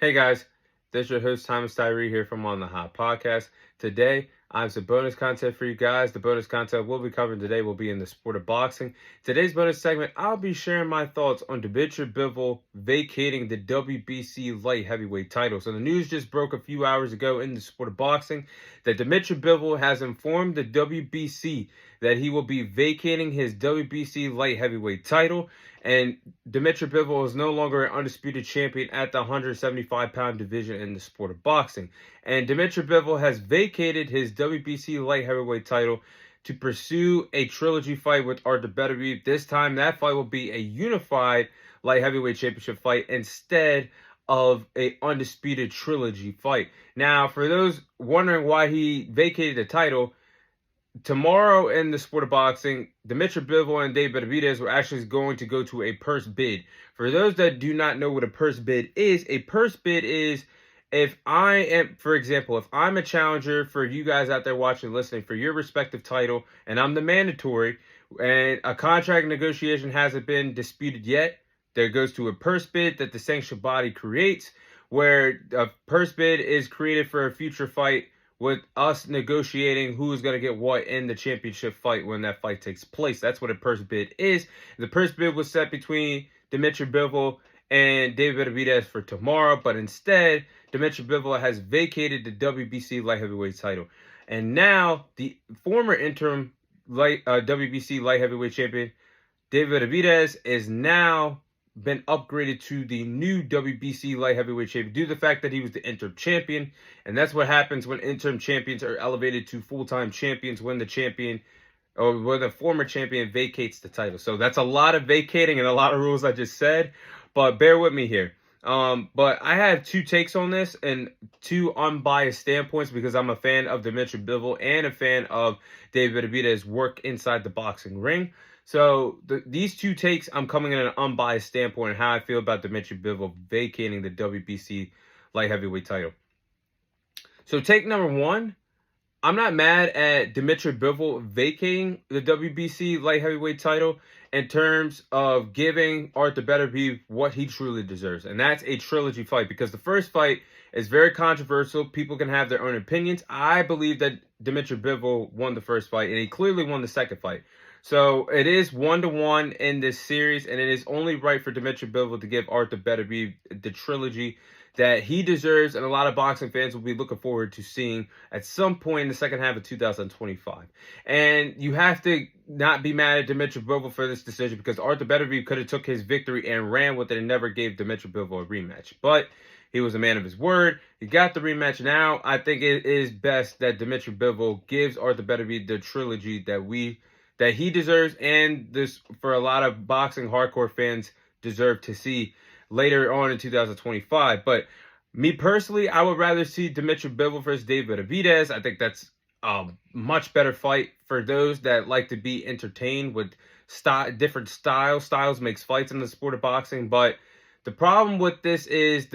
Hey guys, this is your host Thomas Tyree here from On the Hot Podcast. Today, I have some bonus content for you guys. The bonus content we'll be covering today will be in the sport of boxing. Today's bonus segment, I'll be sharing my thoughts on Dmitry Bivol vacating the WBC light heavyweight title. So the news just broke a few hours ago in the sport of boxing that Dmitry Bivol has informed the WBC that he will be vacating his WBC light heavyweight title. And Dmitry Bivol is no longer an undisputed champion at the 175-pound division in the sport of boxing. And Dmitry Bivol has vacated his WBC light heavyweight title to pursue a trilogy fight with Artur Beterbiev. This time, that fight will be a unified light heavyweight championship fight instead of a undisputed trilogy fight. Now, for those wondering why he vacated the title, tomorrow in the sport of boxing, Dmitry Bivol and Dave Benavidez were actually going to go to a purse bid. For those that do not know what a purse bid is if I am, for example, if I'm a challenger for you guys out there watching, listening, for your respective title, and I'm the mandatory, and a contract negotiation hasn't been disputed yet, there goes to a purse bid that the sanctioned body creates, where a purse bid is created for a future fight with us negotiating who's going to get what in the championship fight when that fight takes place. That's what a purse bid is. The purse bid was set between Dmitry Bivol and David Benavidez for tomorrow, but instead, Dmitry Bivol has vacated the WBC light heavyweight title. And now, the former interim WBC light heavyweight champion, David Benavidez, is now been upgraded to the new WBC light heavyweight champion due to the fact that he was the interim champion. And that's what happens when interim champions are elevated to full-time champions, when the champion or when the former champion vacates the title. So that's a lot of vacating and a lot of rules I just said, but bear with me here. But I have two takes on this and two unbiased standpoints because I'm a fan of Dmitry Bivol and a fan of David Benavidez's work inside the boxing ring. So these two takes, I'm coming in an unbiased standpoint on how I feel about Dmitry Bivol vacating the WBC light heavyweight title. So take number one, I'm not mad at Dmitry Bivol vacating the WBC light heavyweight title in terms of giving Artur Beterbiev what he truly deserves. And that's a trilogy fight, because the first fight is very controversial. People can have their own opinions. I believe that Dmitry Bivol won the first fight, and he clearly won the second fight. So it is 1-1 in this series, and it is only right for Dmitry Bivol to give Artur Beterbiev the trilogy that he deserves, and a lot of boxing fans will be looking forward to seeing at some point in the second half of 2025. And you have to not be mad at Dmitry Bivol for this decision, because Artur Beterbiev could have took his victory and ran with it and never gave Dmitry Bivol a rematch. But he was a man of his word. He got the rematch now. I think it is best that Dmitry Bivol gives Artur Beterbiev the trilogy that he deserves, and this, for a lot of boxing hardcore fans, deserve to see later on in 2025. But me personally, I would rather see Dmitry Bivol versus David Benavidez. I think that's a much better fight for those that like to be entertained with different styles. Styles makes fights in the sport of boxing. But the problem with this is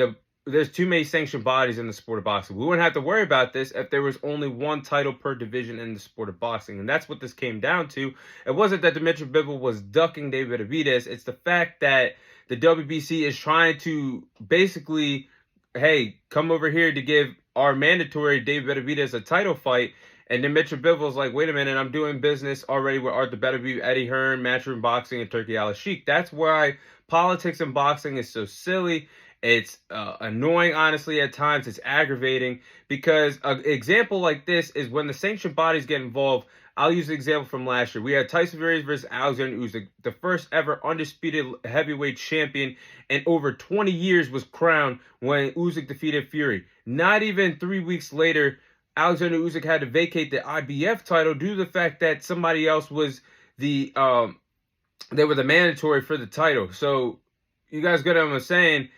there's too many sanctioned bodies in the sport of boxing. We wouldn't have to worry about this if there was only one title per division in the sport of boxing. And that's what this came down to. It wasn't that Dmitry Bivol was ducking David Benavidez. It's the fact that the WBC is trying to basically, hey, come over here to give our mandatory David Benavidez a title fight. And Dmitry Bivol's like, wait a minute, I'm doing business already with Artur Beterbiev, Eddie Hearn, Matchroom Boxing, and Turkey Al Sheikh. That's why politics in boxing is so silly. It's annoying, honestly, at times. It's aggravating, because an example like this is when the sanctioned bodies get involved. I'll use an example from last year. We had Tyson Fury versus Alexander Usyk, the first ever undisputed heavyweight champion in over 20 years was crowned when Usyk defeated Fury. Not even 3 weeks later, Alexander Usyk had to vacate the IBF title due to the fact that somebody else was they were the mandatory for the title. So you guys get what I'm saying?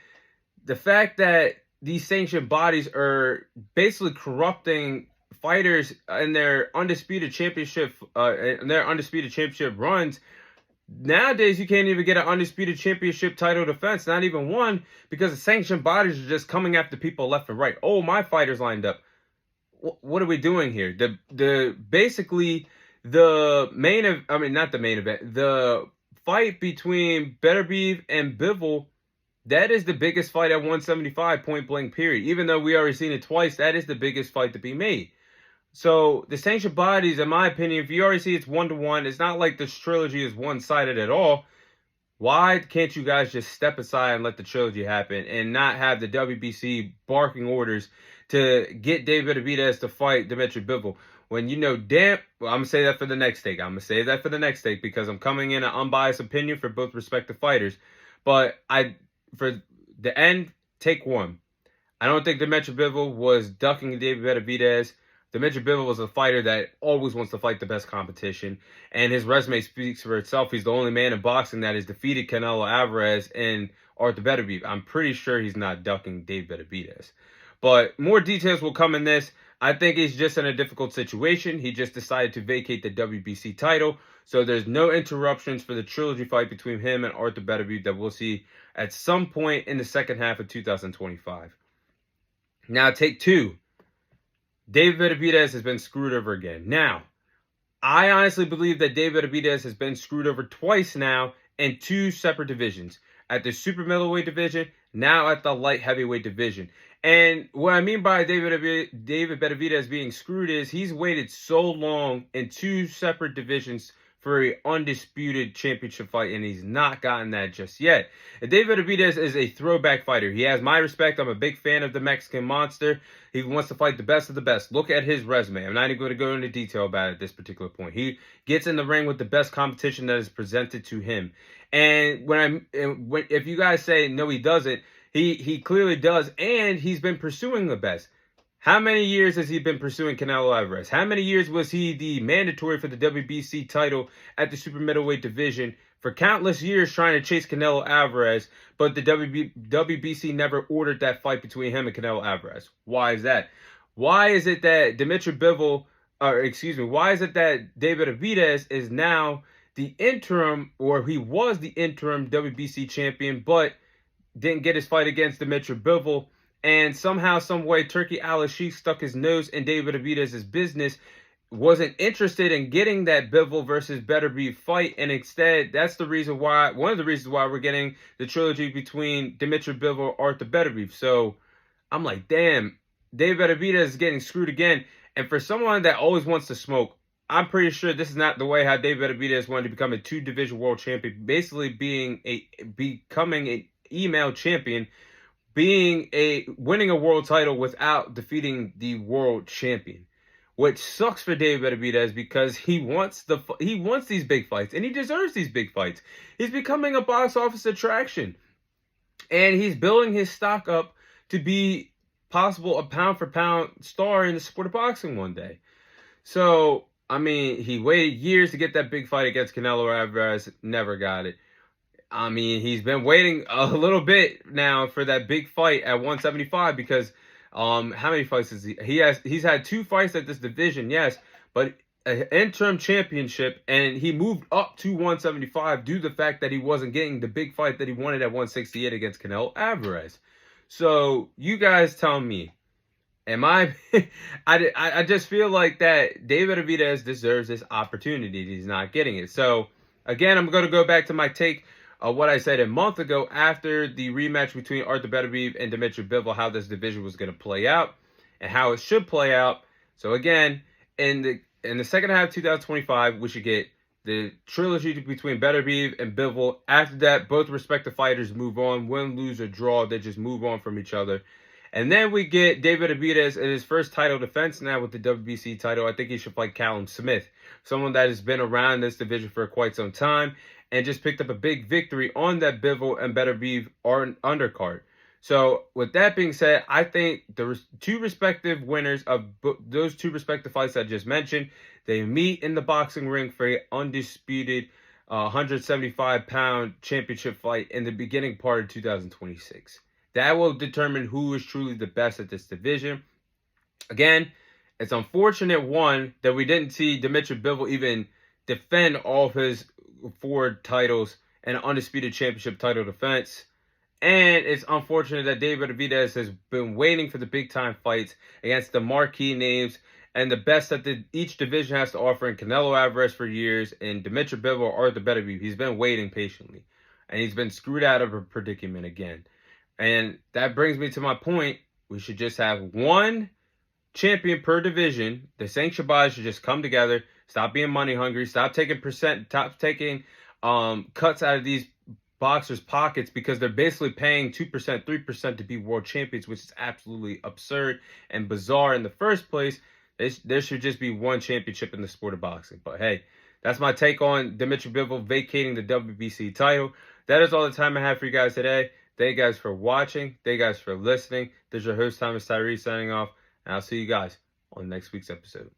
The fact that these sanctioned bodies are basically corrupting fighters in their undisputed championship runs. Nowadays, you can't even get an undisputed championship title defense, not even one, because the sanctioned bodies are just coming after people left and right. Oh, my fighter's lined up. What are we doing here? Basically the fight between Beterbiev and Bivol that is the biggest fight at 175, point blank, period. Even though we already seen it twice, that is the biggest fight to be made. So the sanctioned bodies, in my opinion, if you already see it's 1-1, it's not like this trilogy is one-sided at all. Why can't you guys just step aside and let the trilogy happen and not have the WBC barking orders to get David Benavidez to fight Dmitry Bivol? When you know damn, well, I'm going to say that for the next take. I'm going to say that for the next take because I'm coming in an unbiased opinion for both respective fighters. But for the end, take one. I don't think Dmitry Bivol was ducking David Benavidez. Dmitry Bivol was a fighter that always wants to fight the best competition, and his resume speaks for itself. He's the only man in boxing that has defeated Canelo Alvarez and Arthur Beterbiev. I'm pretty sure he's not ducking Dave Benavidez. But more details will come in this. I think he's just in a difficult situation. He just decided to vacate the WBC title, so there's no interruptions for the trilogy fight between him and Arthur Beterbiev that we'll see at some point in the second half of 2025. Now, take two. David Benavidez has been screwed over again. Now, I honestly believe that David Benavidez has been screwed over twice now in two separate divisions. At the super middleweight division, now at the light heavyweight division. And what I mean by David Benavidez being screwed is he's waited so long in two separate divisions for an undisputed championship fight, and he's not gotten that just yet. And David Benavidez is a throwback fighter. He has my respect. I'm a big fan of the Mexican Monster. He wants to fight the best of the best. Look at his resume. I'm not even going to go into detail about it at this particular point. He gets in the ring with the best competition that is presented to him. And if you guys say, no, he doesn't, he clearly does, and he's been pursuing the best. How many years has he been pursuing Canelo Alvarez? How many years was he the mandatory for the WBC title at the super middleweight division? For countless years trying to chase Canelo Alvarez, but the WBC never ordered that fight between him and Canelo Alvarez. Why is that? Why is it that why is it that David Benavidez is now the interim, or he was the interim WBC champion, but didn't get his fight against Dmitry Bivol? And somehow, some way, Turkey Al-Sheikh stuck his nose in David Benavidez's business, wasn't interested in getting that Bivol versus Beterbiev fight, and instead, that's the reason why, one of the reasons why we're getting the trilogy between Dmitry Bivol and Arthur Beterbiev. So, I'm like, damn, David Benavidez is getting screwed again. And for someone that always wants to smoke, I'm pretty sure this is not the way how David Benavidez wanted to become a two-division world champion, basically becoming an email champion, winning a world title without defeating the world champion, which sucks for David Benavidez because he wants these big fights, and he deserves these big fights. He's becoming a box office attraction, and he's building his stock up to be possible a pound for pound star in the sport of boxing one day. So, I mean, he waited years to get that big fight against Canelo Alvarez, never got it. I mean, he's been waiting a little bit now for that big fight at 175 because how many fights is he's had two fights at this division, yes, but an interim championship, and he moved up to 175 due to the fact that he wasn't getting the big fight that he wanted at 168 against Canelo Alvarez. So you guys tell me, I just feel like that David Benavidez deserves this opportunity. He's not getting it. So again, I'm going to go back to my take what I said a month ago after the rematch between Arthur Beterbiev and Dmitry Bivol, how this division was going to play out and how it should play out. So again, in the second half of 2025, we should get the trilogy between Beterbiev and Bivol. After that, both respective fighters move on. Win, lose, or draw, they just move on from each other. And then we get David Benavidez in his first title defense now with the WBC title. I think he should fight Callum Smith, someone that has been around this division for quite some time and just picked up a big victory on that Bivol and Beterbiev undercard. So with that being said, I think the two respective winners of those two respective fights I just mentioned, they meet in the boxing ring for an undisputed 175-pound championship fight in the beginning part of 2026. That will determine who is truly the best at this division. Again, it's unfortunate, one, that we didn't see Dmitry Bivol even defend all of his 4 titles and an undisputed championship title defense. And it's unfortunate that David Benavidez has been waiting for the big-time fights against the marquee names and the best that each division has to offer in Canelo Alvarez for years and Dmitry Bivol or Arthur Beterbiev. He's been waiting patiently, and he's been screwed out of a predicament again. And that brings me to my point. We should just have one champion per division. The sanctioned bodies should just come together. Stop being money hungry. Stop taking cuts out of these boxers' pockets, because they're basically paying 2%, 3% to be world champions, which is absolutely absurd and bizarre in the first place. There should just be one championship in the sport of boxing. But hey, that's my take on Dmitry Bivol vacating the WBC title. That is all the time I have for you guys today. Thank you guys for watching. Thank you guys for listening. This is your host, Thomas Tyree, signing off. And I'll see you guys on next week's episode.